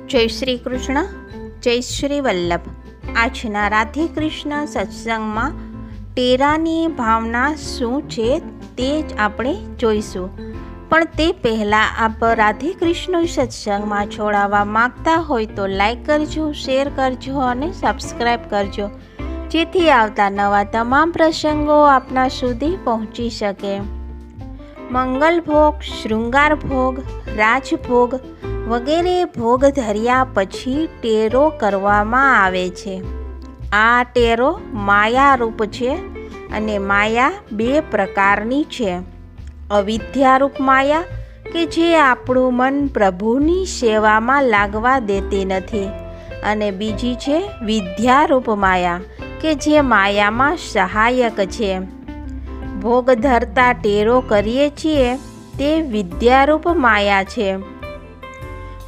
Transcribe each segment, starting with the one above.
જય શ્રી કૃષ્ણ, જય શ્રી વલ્લભ. આજના રાધે કૃષ્ણ સત્સંગમાં ટેરાની ભાવના શું છે તે જ આપણે જોઈશું. પણ તે પહેલાં આપ રાધે કૃષ્ણ સત્સંગમાં જોડાવા માગતા હોય તો લાઈક કરજો, શેર કરજો અને સબસ્ક્રાઈબ કરજો, જેથી આવતા નવા તમામ પ્રસંગો આપના સુધી પહોંચી શકે. મંગલ ભોગ, શૃંગાર ભોગ, રાજભોગ વગેરે ભોગ ધર્યા પછી ટેરો કરવામાં આવે છે. આ ટેરો માયારૂપ છે અને માયા બે પ્રકારની છે. અવિદ્યારૂપ માયા કે જે આપણું મન પ્રભુની સેવામાં લાગવા દેતી નથી, અને બીજી છે વિદ્યારૂપ માયા કે જે માયામાં સહાયક છે. ભોગ ધરતા ટેરો કરીએ છીએ તે વિદ્યારૂપ માયા છે.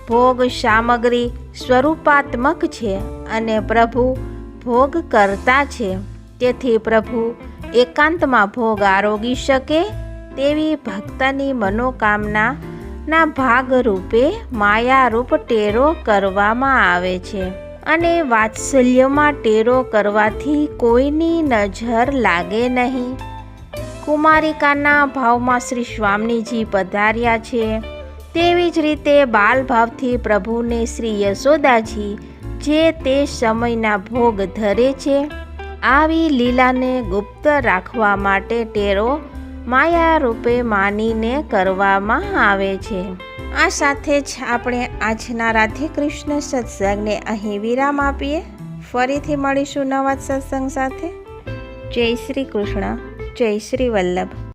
ભોગ સામગ્રી સ્વરૂપાત્મક છે અને પ્રભુ ભોગ કરતા છે. તેથી પ્રભુ એકાંતમાં ભોગ આરોગી શકે તેવી ભક્તની મનોકામનાના ભાગરૂપે માયારૂપ ટેરો કરવામાં આવે છે. અને વાત્સલ્યમાં ટેરો કરવાથી કોઈની નજર લાગે નહીં. કુમારિકાના ભાવમાં શ્રી સ્વામીજી પધાર્યા છે, તેવી જ રીતે બાલભાવથી પ્રભુને શ્રી યશોદાજી જે તે સમયના ભોગ ધરે છે. આવી લીલાને ગુપ્ત રાખવા માટે ટેરો માયા રૂપે માનીને કરવામાં આવે છે. આ સાથે જ આપણે આજના રાધે કૃષ્ણ સત્સંગને અહીં વિરામ આપીએ. ફરીથી મળીશું નવા સત્સંગ સાથે. જય શ્રી કૃષ્ણ, જય શ્રી વલ્લભ.